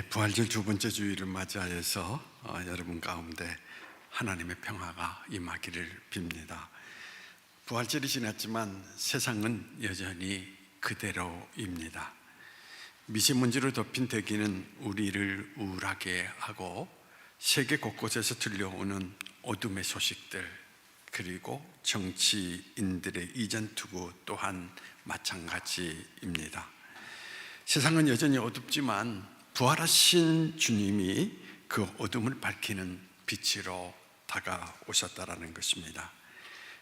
부활절 두 번째 주일을 맞이하여서 여러분 가운데 하나님의 평화가 임하기를 빕니다. 부활절이 지났지만 세상은 여전히 그대로입니다. 미세먼지로 덮인 대기는 우리를 우울하게 하고 세계 곳곳에서 들려오는 어둠의 소식들, 그리고 정치인들의 이전투구 또한 마찬가지입니다. 세상은 여전히 어둡지만 부활하신 주님이 그 어둠을 밝히는 빛으로 다가오셨다라는 것입니다.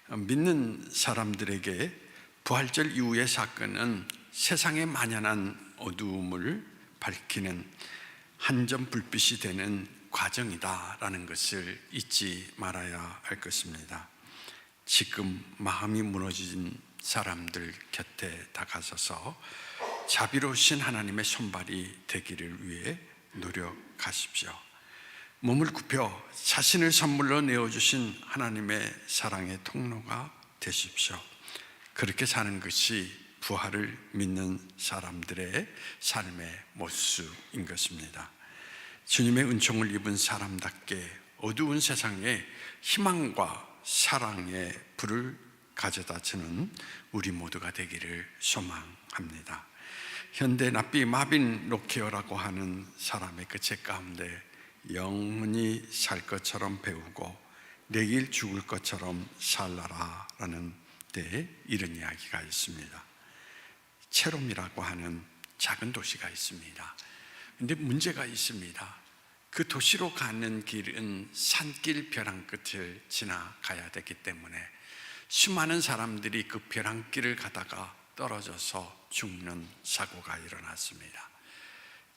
믿는 사람들에게 부활절 이후의 사건은 세상에 만연한 어두움을 밝히는 한 점 불빛이 되는 과정이다라는 것을 잊지 말아야 할 것입니다. 지금 마음이 무너진 사람들 곁에 다가서서 자비로우신 하나님의 손발이 되기를 위해 노력하십시오. 몸을 굽혀 자신을 선물로 내어주신 하나님의 사랑의 통로가 되십시오. 그렇게 사는 것이 부활을 믿는 사람들의 삶의 모습인 것입니다. 주님의 은총을 입은 사람답게 어두운 세상에 희망과 사랑의 불을 가져다 주는 우리 모두가 되기를 소망합니다. 현대 랍비 마빈 로케어라고 하는 사람의 그 책 가운데 영원히 살 것처럼 배우고 내일 죽을 것처럼 살라라 라는 데에 이런 이야기가 있습니다. 체롬이라고 하는 작은 도시가 있습니다. 그런데 문제가 있습니다. 그 도시로 가는 길은 산길 벼랑 끝을 지나가야 되기 때문에 수많은 사람들이 그 벼랑길을 가다가 떨어져서 죽는 사고가 일어났습니다.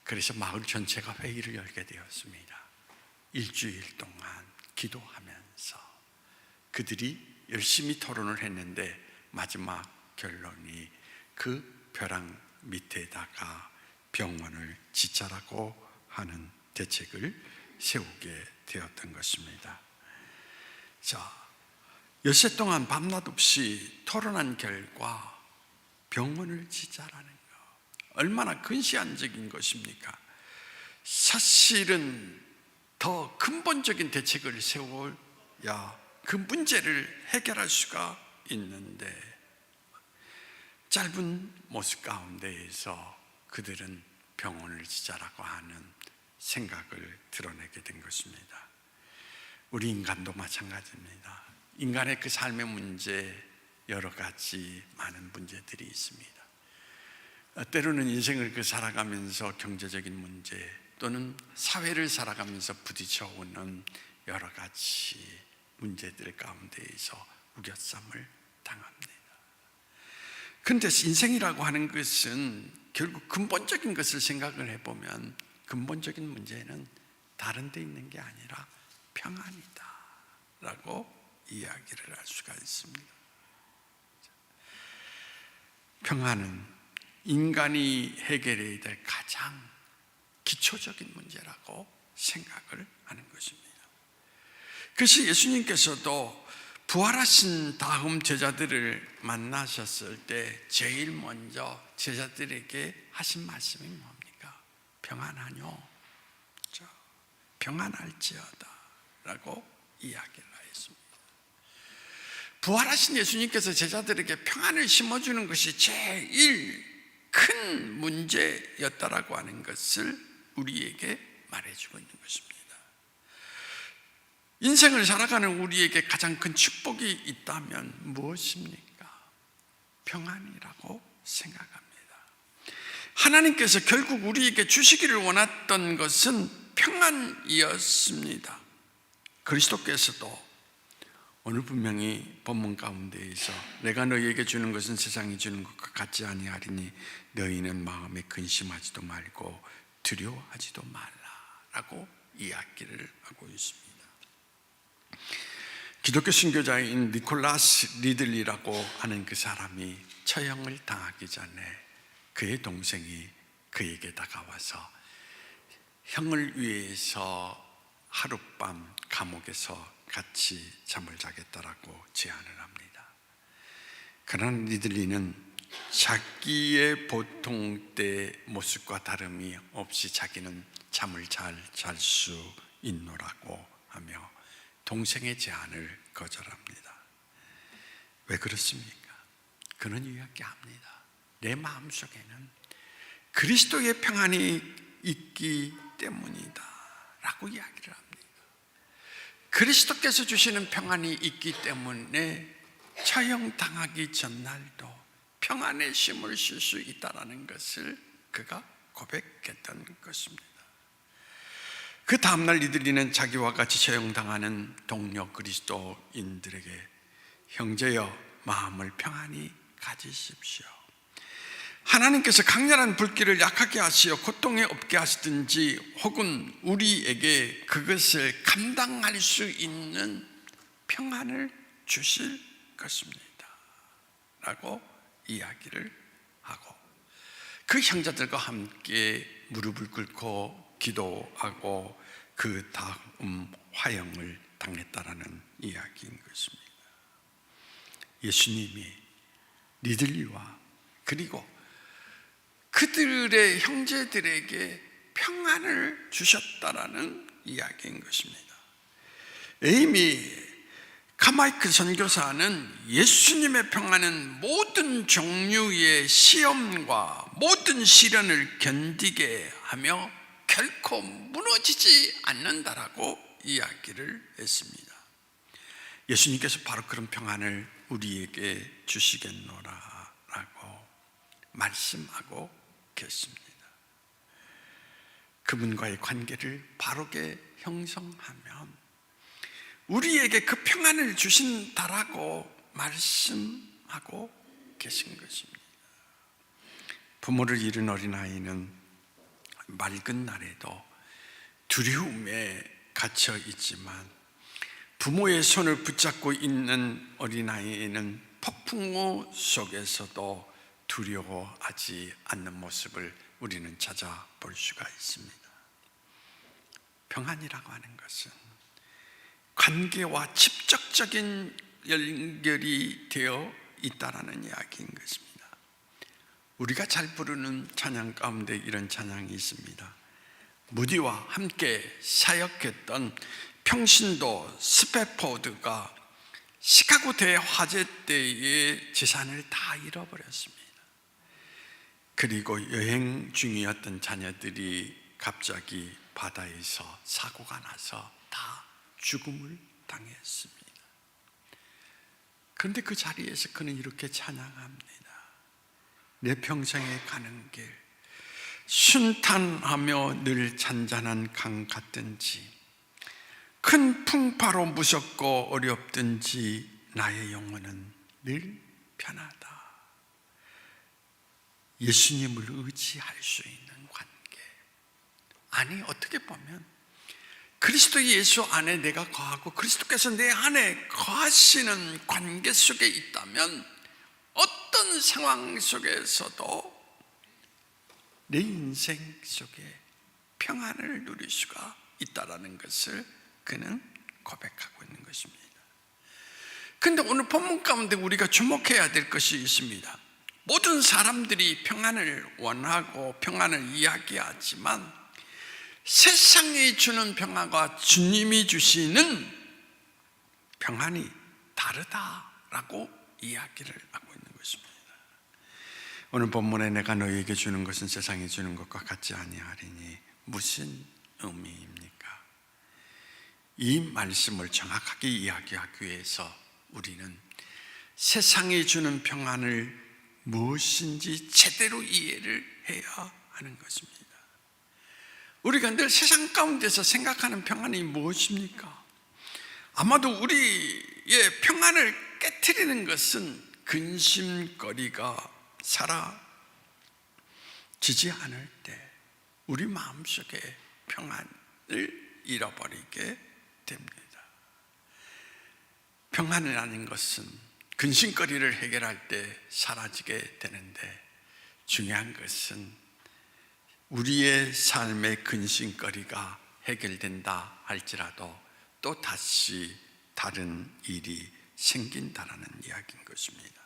그래서 마을 전체가 회의를 열게 되었습니다. 일주일 동안 기도하면서 그들이 열심히 토론을 했는데 마지막 결론이 그 벼랑 밑에다가 병원을 짓자라고 하는 대책을 세우게 되었던 것입니다. 자, 엿새 동안 밤낮 없이 토론한 결과 병원을 짓자라는 것, 얼마나 근시안적인 것입니까? 사실은 더 근본적인 대책을 세워야 그 문제를 해결할 수가 있는데 짧은 모습 가운데에서 그들은 병원을 짓자라고 하는 생각을 드러내게 된 것입니다. 우리 인간도 마찬가지입니다. 인간의 그 삶의 문제, 여러 가지 많은 문제들이 있습니다. 때로는 인생을 살아가면서 경제적인 문제 또는 사회를 살아가면서 부딪혀오는 여러 가지 문제들 가운데에서 우겨쌈을 당합니다. 그런데 인생이라고 하는 것은 결국 근본적인 것을 생각을 해보면 근본적인 문제는 다른 데 있는 게 아니라 평안이다 라고 이야기를 할 수가 있습니다. 평안은 인간이 해결해야 될 가장 기초적인 문제라고 생각을 하는 것입니다. 그래서 예수님께서도 부활하신 다음 제자들을 만나셨을 때 제일 먼저 제자들에게 하신 말씀이 뭡니까? 평안하뇨? 평안할지어다 라고 이야기를 하였습니다. 부활하신 예수님께서 제자들에게 평안을 심어주는 것이 제일 큰 문제였다라고 하는 것을 우리에게 말해주고 있는 것입니다. 인생을 살아가는 우리에게 가장 큰 축복이 있다면 무엇입니까? 평안이라고 생각합니다. 하나님께서 결국 우리에게 주시기를 원했던 것은 평안이었습니다. 그리스도께서도 오늘 분명히 본문 가운데에서 내가 너희에게 주는 것은 세상이 주는 것과 같지 아니하리니 너희는 마음에 근심하지도 말고 두려워하지도 말라라고 이야기를 하고 있습니다. 기독교 신교자인 니콜라스 리들리라고 하는 그 사람이 처형을 당하기 전에 그의 동생이 그에게 다가와서 형을 위해서 하룻밤 감옥에서 같이 잠을 자겠다라고 제안을 합니다. 그러나 리들리는 자기의 보통 때 모습과 다름이 없이 자기는 잠을 잘 잘 수 있노라고 하며 동생의 제안을 거절합니다. 왜 그렇습니까? 그는 이야기합니다. 내 마음속에는 그리스도의 평안이 있기 때문이다 라고 이야기를 합니다. 그리스도께서 주시는 평안이 있기 때문에 처형당하기 전날도 평안의 쉼을 쉴 수 있다는 것을 그가 고백했던 것입니다. 그 다음날 이들이는 자기와 같이 처형당하는 동료 그리스도인들에게 형제여 마음을 평안히 가지십시오. 하나님께서 강렬한 불길을 약하게 하시어 고통에 없게 하시든지 혹은 우리에게 그것을 감당할 수 있는 평안을 주실 것입니다 라고 이야기를 하고 그 형제들과 함께 무릎을 꿇고 기도하고 그 다음 화형을 당했다라는 이야기인 것입니다. 예수님이 니들리와 그리고 그들의 형제들에게 평안을 주셨다라는 이야기인 것입니다. 에이미 카마이크 선교사는 예수님의 평안은 모든 종류의 시험과 모든 시련을 견디게 하며 결코 무너지지 않는다라고 이야기를 했습니다. 예수님께서 바로 그런 평안을 우리에게 주시겠노라라고 말씀하고 계십니다. 그분과의 관계를 바르게 형성하면 우리에게 그 평안을 주신다라고 말씀하고 계신 것입니다. 부모를 잃은 어린아이는 맑은 날에도 두려움에 갇혀 있지만 부모의 손을 붙잡고 있는 어린아이는 폭풍우 속에서도 두려워하지 않는 모습을 우리는 찾아볼 수가 있습니다. 평안이라고 하는 것은 관계와 직접적인 연결이 되어 있다라는 이야기인 것입니다. 우리가 잘 부르는 찬양 가운데 이런 찬양이 있습니다. 무디와 함께 사역했던 평신도 스패포드가 시카고 대화재 때의 재산을 다 잃어버렸습니다. 그리고 여행 중이었던 자녀들이 갑자기 바다에서 사고가 나서 다 죽음을 당했습니다. 그런데 그 자리에서 그는 이렇게 찬양합니다. 내 평생에 가는 길 순탄하며 늘 잔잔한 강 같든지 큰 풍파로 무섭고 어렵든지 나의 영혼은 늘 편하다. 예수님을 의지할 수 있는 관계. 아니 어떻게 보면 그리스도 예수 안에 내가 거하고 그리스도께서 내 안에 거하시는 관계 속에 있다면 어떤 상황 속에서도 내 인생 속에 평안을 누릴 수가 있다는 것을 그는 고백하고 있는 것입니다. 그런데 오늘 본문 가운데 우리가 주목해야 될 것이 있습니다. 모든 사람들이 평안을 원하고 평안을 이야기하지만 세상이 주는 평안과 주님이 주시는 평안이 다르다라고 이야기를 하고 있는 것입니다. 오늘 본문에 내가 너희에게 주는 것은 세상이 주는 것과 같지 아니하리니 무슨 의미입니까? 이 말씀을 정확하게 이야기하기 위해서 우리는 세상이 주는 평안을 무엇인지 제대로 이해를 해야 하는 것입니다. 우리가 늘 세상 가운데서 생각하는 평안이 무엇입니까? 아마도 우리의 평안을 깨트리는 것은 근심거리가 사라지지 않을 때 우리 마음속에 평안을 잃어버리게 됩니다. 평안이라는 것은 근심거리를 해결할 때 사라지게 되는데 중요한 것은 우리의 삶의 근심거리가 해결된다 할지라도 또 다시 다른 일이 생긴다라는 이야기인 것입니다.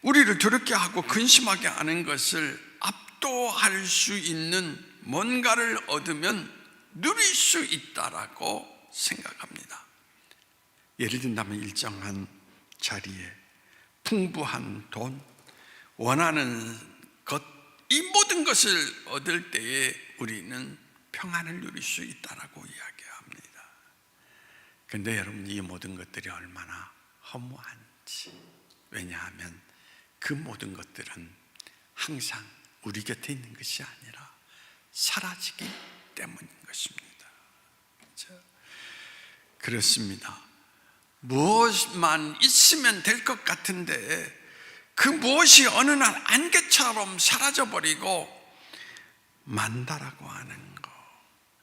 우리를 두렵게 하고 근심하게 하는 것을 압도할 수 있는 뭔가를 얻으면 누릴 수 있다라고 생각합니다. 예를 든다면 일정한 자리에 풍부한 돈, 원하는 것, 이 모든 것을 얻을 때에 우리는 평안을 누릴 수 있다라고 이야기합니다. 그런데 여러분, 이 모든 것들이 얼마나 허무한지. 왜냐하면 그 모든 것들은 항상 우리 곁에 있는 것이 아니라 사라지기 때문인 것입니다. 그렇죠? 그렇습니다. 무엇만 있으면 될 것 같은데 그 무엇이 어느 날 안개처럼 사라져버리고 만다라고 하는 것,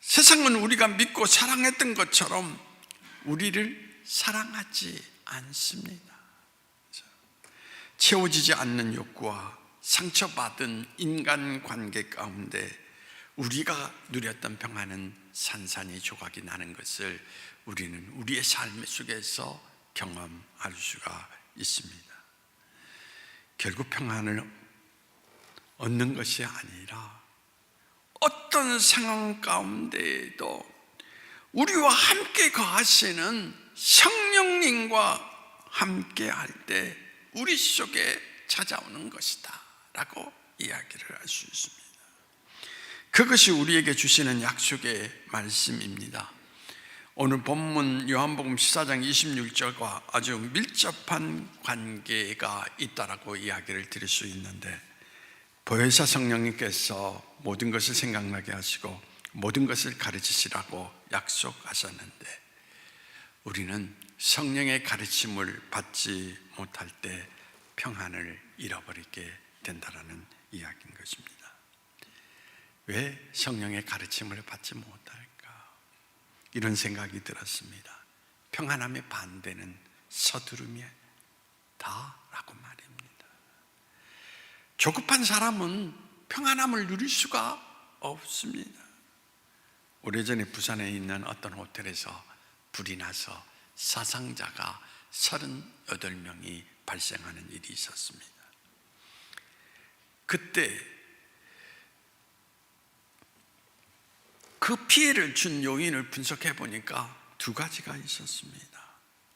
세상은 우리가 믿고 사랑했던 것처럼 우리를 사랑하지 않습니다. 채워지지 않는 욕구와 상처받은 인간관계 가운데 우리가 누렸던 평안은 산산이 조각이 나는 것을 우리는 우리의 삶 속에서 경험할 수가 있습니다. 결국 평안을 얻는 것이 아니라 어떤 상황 가운데에도 우리와 함께 거하시는 성령님과 함께 할 때 우리 속에 찾아오는 것이다 라고 이야기를 할 수 있습니다. 그것이 우리에게 주시는 약속의 말씀입니다. 오늘 본문 요한복음 14장 26절과 아주 밀접한 관계가 있다라고 이야기를 드릴 수 있는데, 보혜사 성령님께서 모든 것을 생각나게 하시고 모든 것을 가르치시라고 약속하셨는데, 우리는 성령의 가르침을 받지 못할 때 평안을 잃어버리게 된다라는 이야기인 것입니다. 왜 성령의 가르침을 받지 못할까? 이런 생각이 들었습니다. 평안함의 반대는 서두름이다라고 말입니다. 조급한 사람은 평안함을 누릴 수가 없습니다. 오래전에 부산에 있는 어떤 호텔에서 불이 나서 사상자가 38명이 발생하는 일이 있었습니다. 그때 그 피해를 준 요인을 분석해 보니까 두 가지가 있었습니다.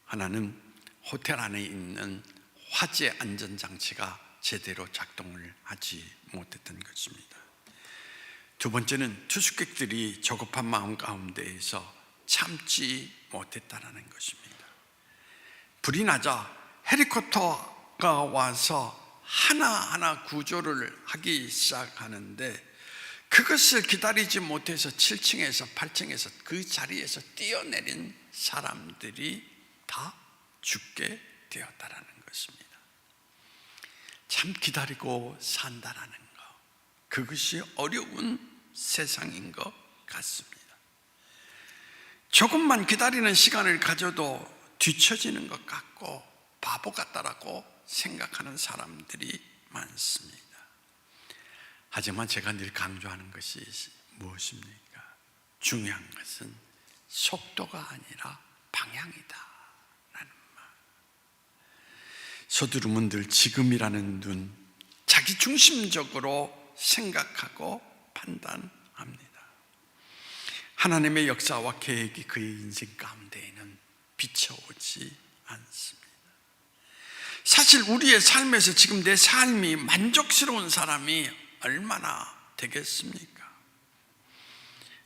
하나는 호텔 안에 있는 화재 안전장치가 제대로 작동을 하지 못했던 것입니다. 두 번째는 투숙객들이 조급한 마음 가운데에서 참지 못했다는 것입니다. 불이 나자 헬리콥터가 와서 하나하나 구조를 하기 시작하는데, 그것을 기다리지 못해서 7층에서 8층에서 그 자리에서 뛰어내린 사람들이 다 죽게 되었다라는 것입니다. 참 기다리고 산다라는 것, 그것이 어려운 세상인 것 같습니다. 조금만 기다리는 시간을 가져도 뒤처지는 것 같고 바보 같다라고 생각하는 사람들이 많습니다. 하지만 제가 늘 강조하는 것이 무엇입니까? 중요한 것은 속도가 아니라 방향이다 라는 말. 서두르면 늘 지금이라는 눈, 자기 중심적으로 생각하고 판단합니다. 하나님의 역사와 계획이 그의 인생 가운데에는 비춰오지 않습니다. 사실 우리의 삶에서 지금 내 삶이 만족스러운 사람이 얼마나 되겠습니까?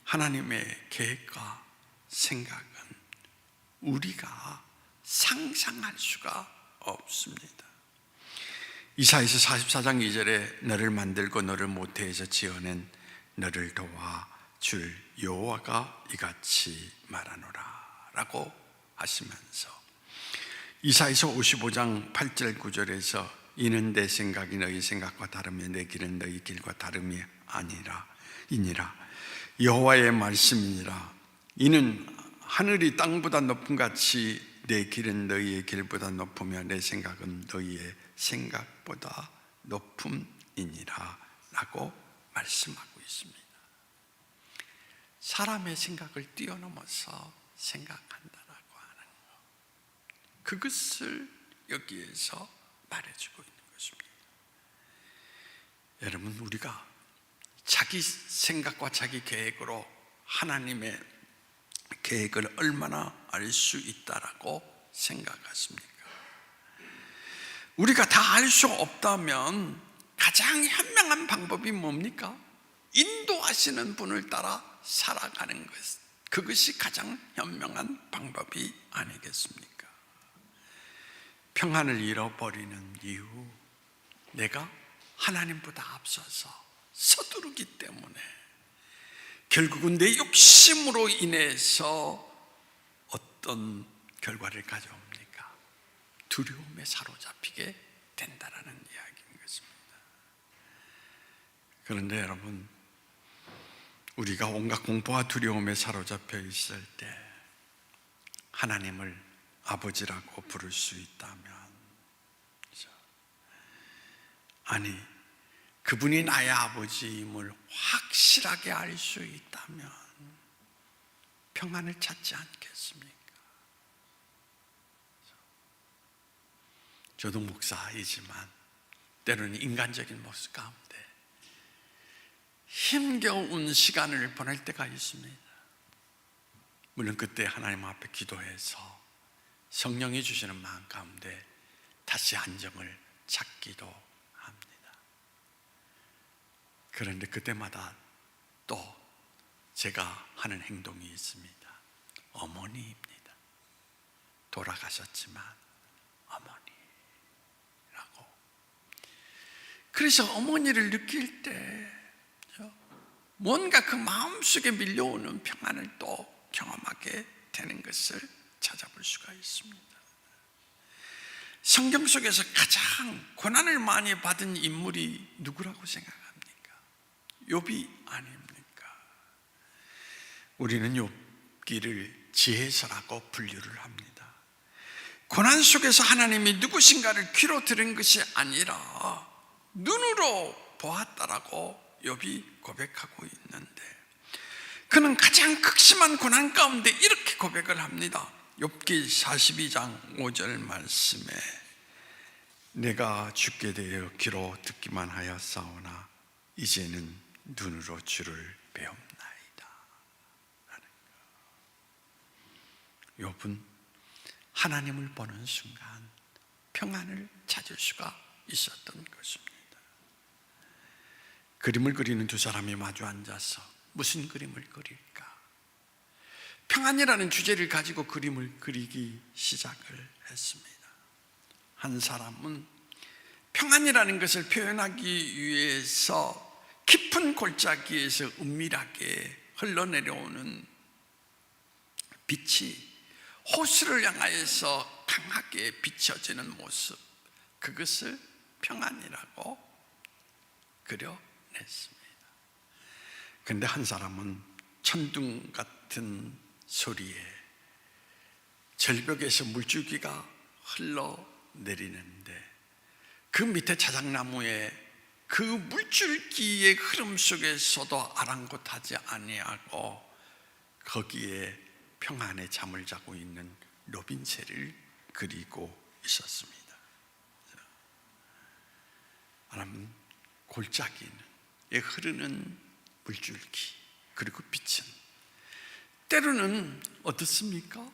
하나님의 계획과 생각은 우리가 상상할 수가 없습니다. 이사야서 44장 2절에 너를 만들고 너를 모태에서 지어낸 너를 도와줄 여호와가 이같이 말하노라 라고 하시면서, 이사야서 55장 8절 9절에서 이는 내 생각이 너희 생각과 다르며 내 길은 너희 길과 다름이 아니라 여호와의 말씀이니라. 이는 하늘이 땅보다 높음 같이 내 길은 너희의 길보다 높으며 내 생각은 너희의 생각보다 높음이니라 라고 말씀하고 있습니다. 사람의 생각을 뛰어넘어서 생각한다라고 하는 것, 그것을 여기에서 말해주고 있는 것입니다. 여러분, 우리가 자기 생각과 자기 계획으로 하나님의 계획을 얼마나 알 수 있다라고 생각하십니까? 우리가 다 알 수 없다면 가장 현명한 방법이 뭡니까? 인도하시는 분을 따라 살아가는 것, 그것이 가장 현명한 방법이 아니겠습니까? 평안을 잃어버리는 이유, 내가 하나님보다 앞서서 서두르기 때문에 결국은 내 욕심으로 인해서 어떤 결과를 가져옵니까? 두려움에 사로잡히게 된다라는 이야기인 것입니다. 그런데 여러분, 우리가 온갖 공포와 두려움에 사로잡혀 있을 때 하나님을 아버지라고 부를 수 있다면, 아니, 그분이 나의 아버지임을 확실하게 알 수 있다면 평안을 찾지 않겠습니까? 저도 목사이지만 때로는 인간적인 모습 가운데 힘겨운 시간을 보낼 때가 있습니다. 물론 그때 하나님 앞에 기도해서 성령이 주시는 마음 가운데 다시 안정을 찾기도 합니다. 그런데 그때마다 또 제가 하는 행동이 있습니다. 어머니입니다. 돌아가셨지만 어머니라고. 그래서 어머니를 느낄 때 뭔가 그 마음속에 밀려오는 평안을 또 경험하게 되는 것을 찾아볼 수가 있습니다. 성경 속에서 가장 고난을 많이 받은 인물이 누구라고 생각합니까? 욥이 아닙니까? 우리는 욥기를 지혜서라고 분류를 합니다. 고난 속에서 하나님이 누구신가를 귀로 들은 것이 아니라 눈으로 보았다라고 욥이 고백하고 있는데, 그는 가장 극심한 고난 가운데 이렇게 고백을 합니다. 욥기 42장 5절 말씀에 내가 죽게 되어 귀로 듣기만 하였사오나 이제는 눈으로 주를 배웁나이다. 욥은 하나님을 보는 순간 평안을 찾을 수가 있었던 것입니다. 그림을 그리는 두 사람이 마주 앉아서 무슨 그림을 그릴까? 평안이라는 주제를 가지고 그림을 그리기 시작을 했습니다. 한 사람은 평안이라는 것을 표현하기 위해서 깊은 골짜기에서 은밀하게 흘러내려오는 빛이 호수를 향하여서 강하게 비춰지는 모습, 그것을 평안이라고 그려냈습니다. 그런데 한 사람은 천둥 같은 소리에 절벽에서 물줄기가 흘러내리는데 그 밑에 자작나무에 그 물줄기의 흐름 속에서도 아랑곳하지 아니하고 거기에 평안에 잠을 자고 있는 로빈새를 그리고 있었습니다. 여러분, 골짜기에 흐르는 물줄기 그리고 빛은 때로는 어떻습니까?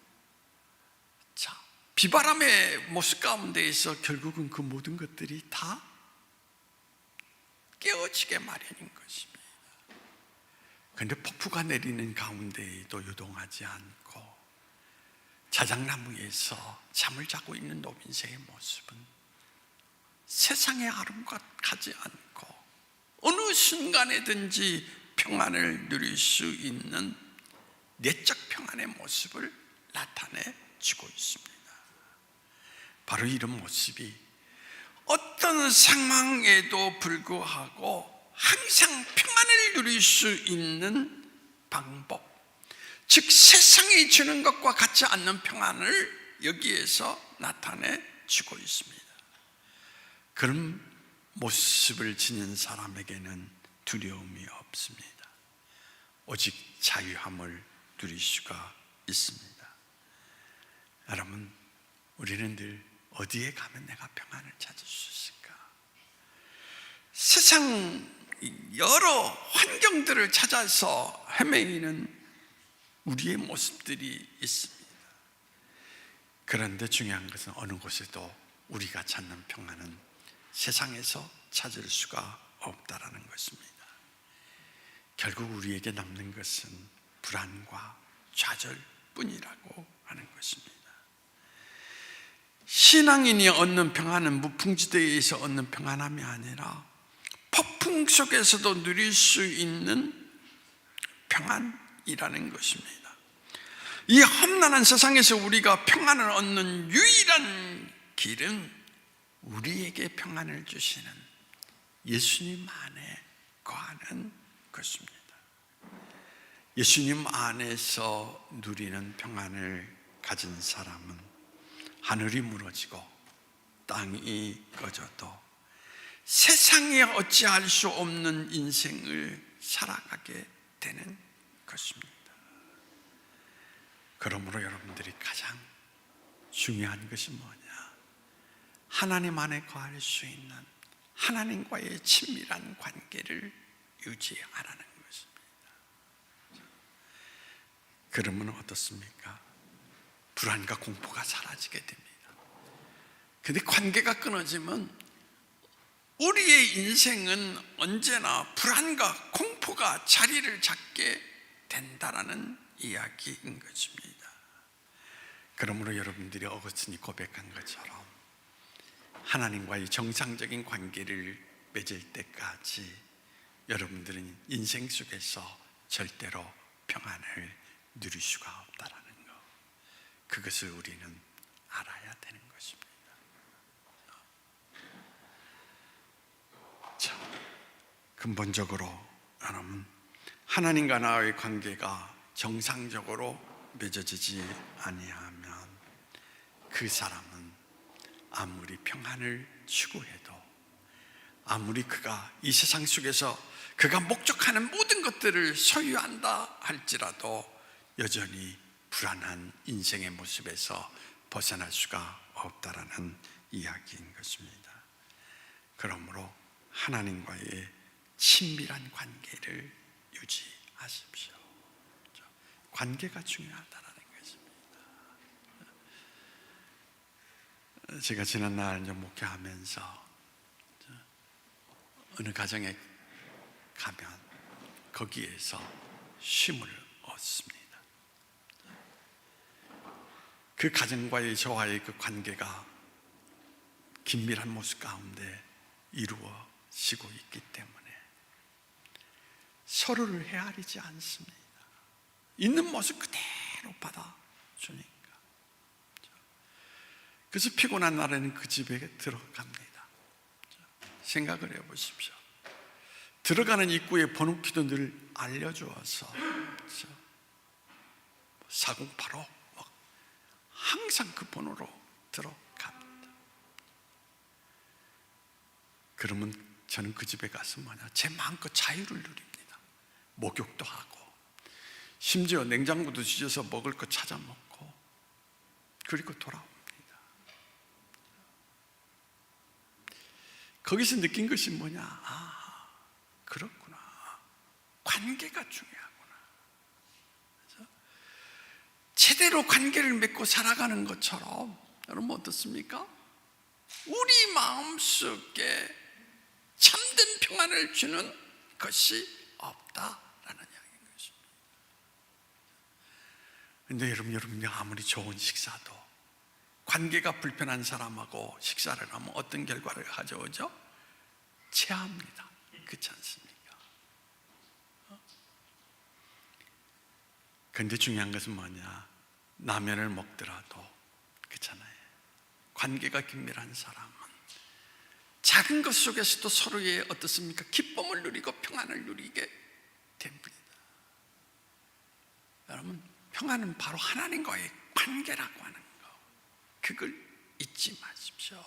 자, 비바람의 모습 가운데에서 결국은 그 모든 것들이 다 깨어지게 마련인 것입니다. 그런데 폭풍가 내리는 가운데에도 요동하지 않고 자작나무에서 잠을 자고 있는 로빈새의 모습은 세상의 아름답지 않고 어느 순간에든지 평안을 누릴 수 있는 내적 평안의 모습을 나타내주고 있습니다. 바로 이런 모습이 어떤 상황에도 불구하고 항상 평안을 누릴 수 있는 방법, 즉 세상이 주는 것과 같지 않는 평안을 여기에서 나타내주고 있습니다. 그런 모습을 지닌 사람에게는 두려움이 없습니다. 오직 자유함을 누릴 수가 있습니다. 여러분, 우리는 늘 어디에 가면 내가 평안을 찾을 수 있을까? 세상 여러 환경들을 찾아서 헤매이는 우리의 모습들이 있습니다. 그런데 중요한 것은 어느 곳에도 우리가 찾는 평안은 세상에서 찾을 수가 없다라는 것입니다. 결국 우리에게 남는 것은 불안과 좌절뿐이라고 하는 것입니다. 신앙인이 얻는 평안은 무풍지대에서 얻는 평안함이 아니라 폭풍 속에서도 누릴 수 있는 평안이라는 것입니다. 이 험난한 세상에서 우리가 평안을 얻는 유일한 길은 우리에게 평안을 주시는 예수님 안에 거하는 것입니다. 예수님 안에서 누리는 평안을 가진 사람은 하늘이 무너지고 땅이 꺼져도 세상에 어찌할 수 없는 인생을 살아가게 되는 것입니다. 그러므로 여러분들이 가장 중요한 것이 뭐냐? 하나님 안에 거할 수 있는 하나님과의 친밀한 관계를 유지하라는 것입니다. 그러면 어떻습니까? 불안과 공포가 사라지게 됩니다. 근데 관계가 끊어지면 우리의 인생은 언제나 불안과 공포가 자리를 잡게 된다라는 이야기인 것입니다. 그러므로 여러분들이 어거스틴이 고백한 것처럼 하나님과의 정상적인 관계를 맺을 때까지 여러분들은 인생 속에서 절대로 평안을 누릴 수가 없다라는 것, 그것을 우리는 알아야 되는 것입니다. 자, 근본적으로 여러분, 하나님과 나의 관계가 정상적으로 맺어지지 아니하면 그 사람은 아무리 평안을 추구해도, 아무리 그가 이 세상 속에서 그가 목적하는 모든 것들을 소유한다 할지라도 여전히 불안한 인생의 모습에서 벗어날 수가 없다라는 이야기인 것입니다. 그러므로 하나님과의 친밀한 관계를 유지하십시오. 관계가 중요하다는 것입니다. 제가 지난날 목회하면서 어느 가정에 가면 거기에서 쉼을 얻습니다. 그 가정과의 저와의 그 관계가 긴밀한 모습 가운데 이루어지고 있기 때문에 서로를 헤아리지 않습니다. 있는 모습 그대로 받아주니까. 그래서 피곤한 날에는 그 집에 들어갑니다. 생각을 해보십시오. 들어가는 입구에 번호키도 늘 알려주어서 4085 항상 그 번호로 들어갑니다. 그러면 저는 그 집에 가서 제 마음껏 자유를 누립니다. 목욕도 하고 심지어 냉장고도 뒤져서 먹을 거 찾아 먹고 그리고 돌아옵니다. 거기서 느낀 것이 뭐냐? 아, 그렇구나. 관계가 중요하구나. 그래서 제대로 관계를 맺고 살아가는 것처럼 여러분 어떻습니까? 우리 마음속에 참된 평안을 주는 것이 없다라는 이야기인 것입니다. 그런데 여러분이 아무리 좋은 식사도 관계가 불편한 사람하고 식사를 하면 어떤 결과를 가져오죠? 체합니다. 그렇지 않습니까? 그런데 중요한 것은 뭐냐? 라면을 먹더라도 그렇잖아요. 관계가 긴밀한 사람은 작은 것 속에서도 서로의 어떻습니까? 기쁨을 누리고 평안을 누리게 됩니다. 여러분, 평안은 바로 하나님과의 관계라고 하는 거, 그걸 잊지 마십시오.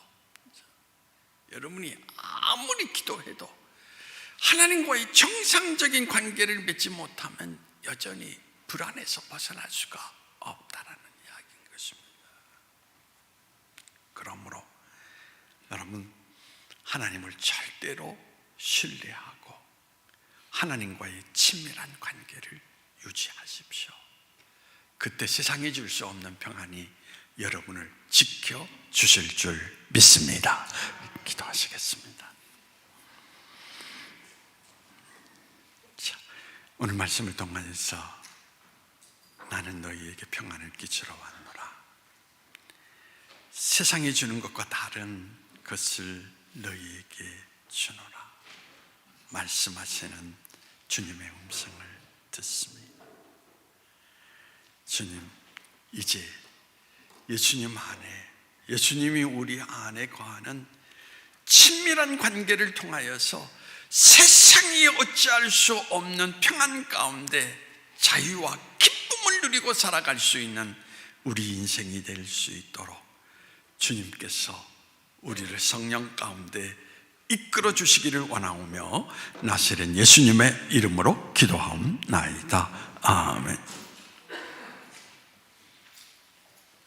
여러분이 아무리 기도해도 하나님과의 정상적인 관계를 맺지 못하면 여전히 불안에서 벗어날 수가 없다라는 이야기인 것입니다. 그러므로 여러분, 하나님을 절대로 신뢰하고 하나님과의 친밀한 관계를 유지하십시오. 그때 세상이 줄 수 없는 평안이 여러분을 지켜주실 줄 믿습니다. 기도하시겠습니다. 자, 오늘 말씀을 통해서 나는 너희에게 평안을 끼치러 왔노라. 세상이 주는 것과 다른 것을 너희에게 주노라 말씀하시는 주님의 음성을 듣습니다. 주님, 이제 예수님 안에, 예수님이 우리 안에 거하는 친밀한 관계를 통하여서 세상이 어찌할 수 없는 평안 가운데 자유와 기쁨을 누리고 살아갈 수 있는 우리 인생이 될 수 있도록 주님께서 우리를 성령 가운데 이끌어 주시기를 원하오며 나사렛 예수님의 이름으로 기도하옵나이다. 아멘.